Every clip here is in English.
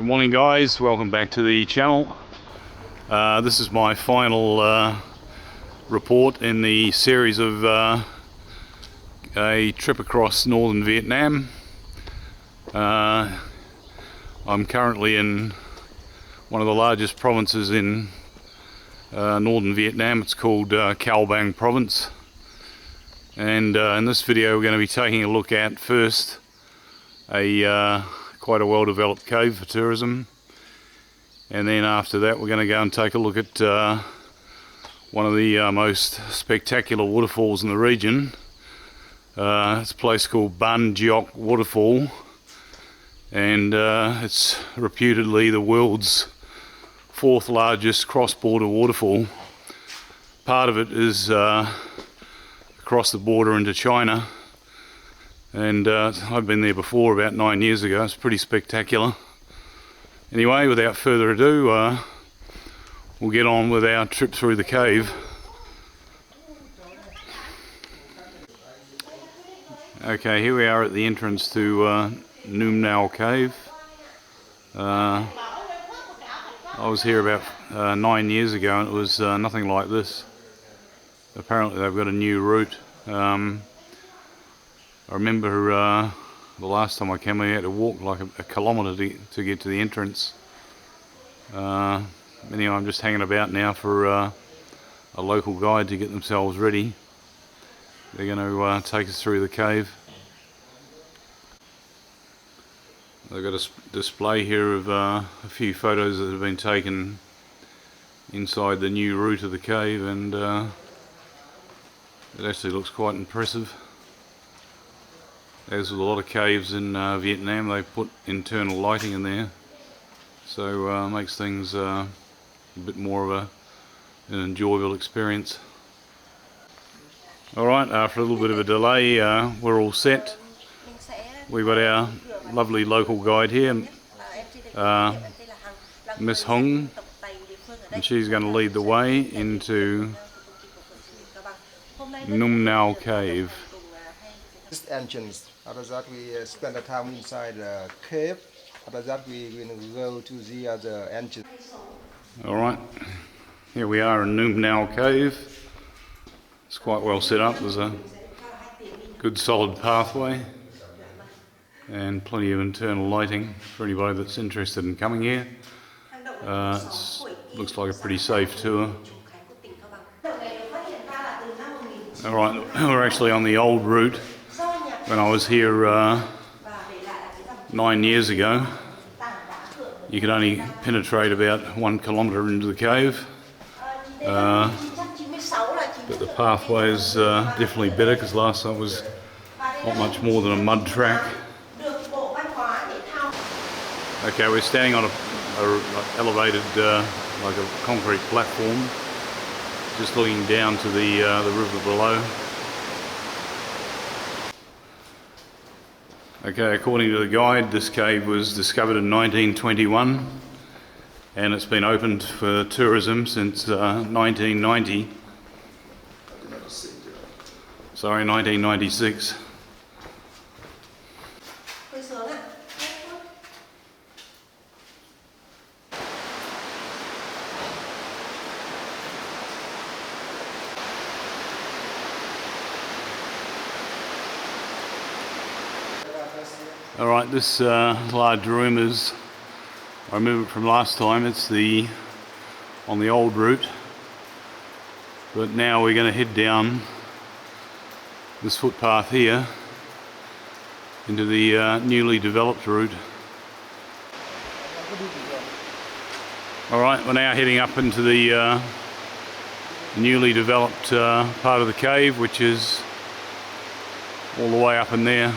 Good morning guys, welcome back to the channel. This is my final report in the series of a trip across northern Vietnam. I'm currently in one of the largest provinces in northern Vietnam. It's called Cao Bang Province, and in this video we're going to be taking a look at first quite a well-developed cave for tourism, and then after that we're going to go and take a look at one of the most spectacular waterfalls in the region. It's a place called Ban Gioc Waterfall, and it's reputedly the world's fourth largest cross-border waterfall. Part of it is across the border into China, and I've been there before about 9 years ago. It's pretty spectacular. Anyway, without further ado, we'll get on with our trip through the cave. Okay, here we are at the entrance to Numa Cave. I was here about 9 years ago and it was nothing like this. Apparently they've got a new route. I remember the last time I came we had to walk like a kilometre to get to the entrance. Anyway, I'm just hanging about now for a local guide to get themselves ready. They're going to take us through the cave. They've got a display here of a few photos that have been taken inside the new route of the cave, and it actually looks quite impressive. As with a lot of caves in Vietnam, they put internal lighting in there, so makes things a bit more of an enjoyable experience. Alright, after a little bit of a delay, we're all set. We've got our lovely local guide here, Miss Hong, and she's going to lead the way into Numa Cave. This entrance. After that, we spend the time inside the cave. After that, we will go to the other entrance. Alright, here we are in Numa Cave. It's quite well set up. There's a good solid pathway and plenty of internal lighting for anybody that's interested in coming here. Looks like a pretty safe tour. Alright, we're actually on the old route. When I was here 9 years ago, you could only penetrate about 1 kilometre into the cave, but the pathway is definitely better, because last time it was not much more than a mud track. Okay, we're standing on a elevated, like a concrete platform, just looking down to the river below. Okay, according to the guide, this cave was discovered in 1921 and it's been opened for tourism since 1990. Sorry, 1996. Alright, this large room is, I remember it from last time, it's on the old route, but now we're going to head down this footpath here into the newly developed route. Alright, we're now heading up into the newly developed part of the cave, which is all the way up in there.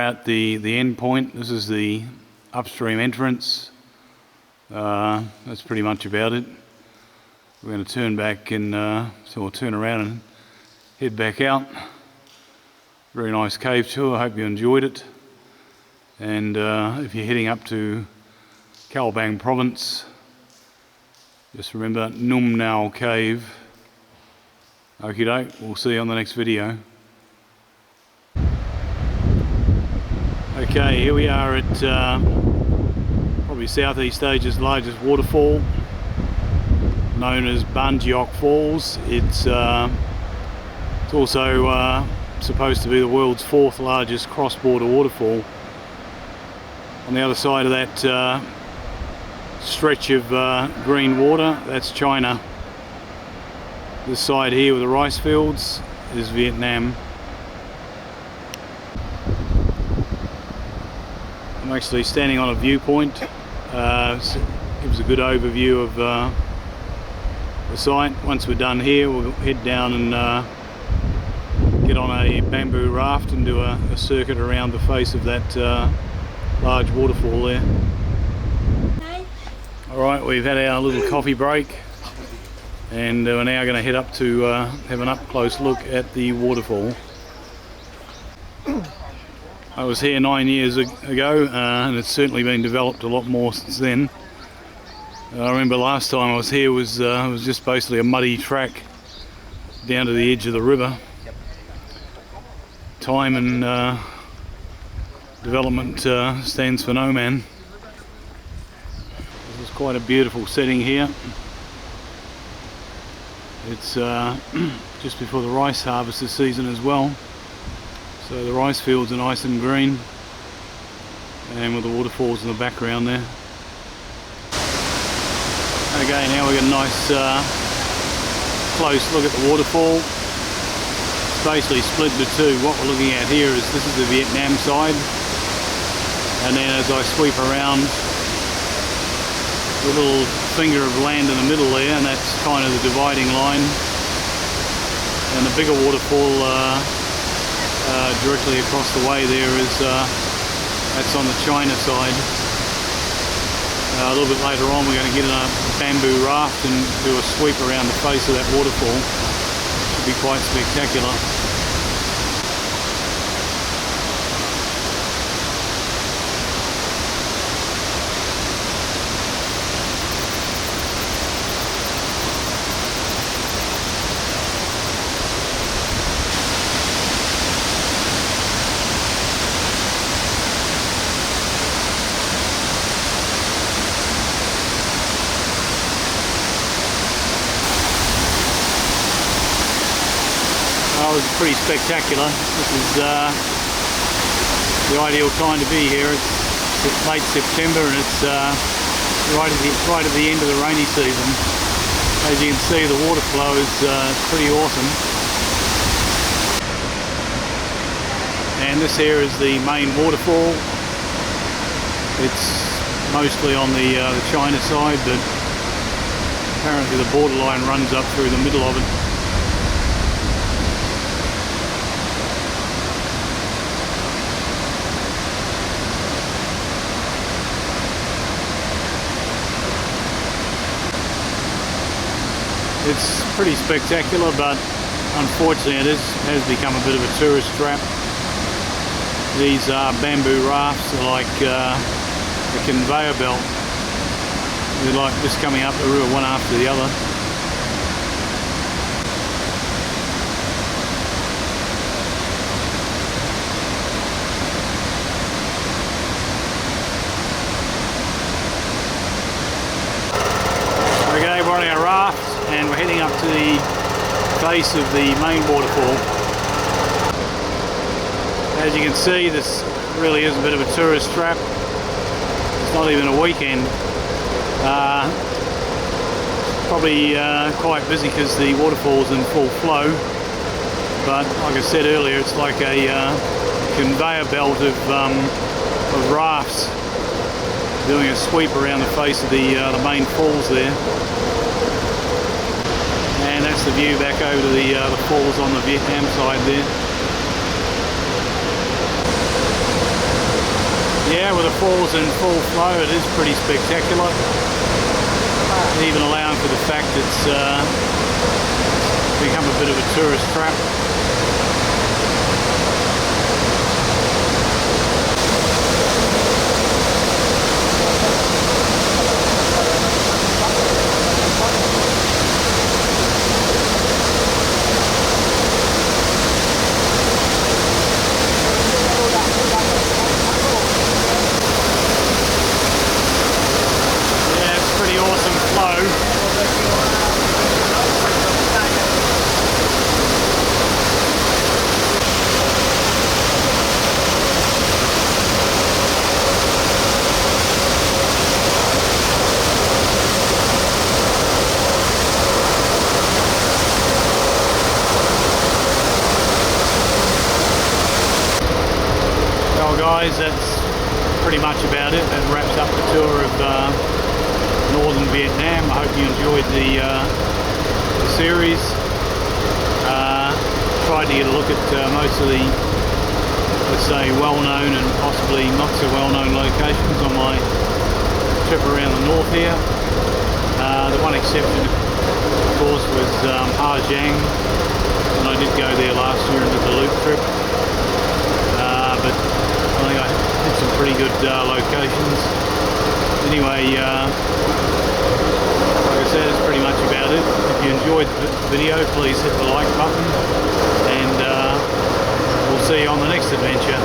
at the end point. This is the upstream entrance. That's pretty much about it. We're going to turn back and so we'll turn around and head back out. Very nice cave tour. I hope you enjoyed it. And if you're heading up to Cao Bang Province, just remember Numa Cave. Okie doke, we'll see you on the next video. Okay, here we are at probably Southeast Asia's largest waterfall, known as Ban Gioc Falls. It's also supposed to be the world's 4th largest cross-border waterfall. On the other side of that stretch of green water, that's China. This side here with the rice fields is Vietnam. I'm actually standing on a viewpoint. So it gives a good overview of the site. Once we're done here, we'll head down and get on a bamboo raft and do a circuit around the face of that large waterfall there. Alright, we've had our little coffee break and we're now going to head up to have an up-close look at the waterfall. I was here 9 years ago and it's certainly been developed a lot more since then. I remember last time I was here was just basically a muddy track down to the edge of the river. Time and development stands for no man. This is quite a beautiful setting here. It's just before the rice harvest season as well. So the rice fields are nice and green, and with the waterfalls in the background there. Okay, now we've got a nice close look at the waterfall. It's basically split into two. What we're looking at here is this is the Vietnam side, and then as I sweep around, the little finger of land in the middle there, and that's kind of the dividing line. And the bigger waterfall directly across the way there is that's on the China side. A little bit later on we're going to get in a bamboo raft and do a sweep around the face of that waterfall. Should be quite spectacular. It was pretty spectacular. This is the ideal time to be here. It's late September and it's right at the end of the rainy season. As you can see, the water flow is pretty awesome. And this here is the main waterfall. It's mostly on the China side, but apparently the borderline runs up through the middle of it. It's pretty spectacular, but unfortunately it has become a bit of a tourist trap. These bamboo rafts are like a conveyor belt. They're like just coming up the river one after the other. Okay, we're on our raft and we're heading up to the base of the main waterfall. As you can see, this really is a bit of a tourist trap. It's not even a weekend. Probably quite busy because the waterfall's in full flow, but like I said earlier, it's like a conveyor belt of rafts doing a sweep around the face of the main falls there. And that's the view back over to the falls on the Vietnam side there. Yeah, with the falls in full flow, it is pretty spectacular. Even allowing for the fact it's become a bit of a tourist trap. Guys, that's pretty much about it. That wraps up the tour of northern Vietnam. I hope you enjoyed the series. Tried to get a look at most of the, let's say, well-known and possibly not so well-known locations on my trip around the north here. The one exception, of course, was Ha Giang, and I did go there last year and did the loop trip. But I think I hit some pretty good locations. Anyway, like I said, that's pretty much about it. If you enjoyed the video, please hit the like button, and we'll see you on the next adventure.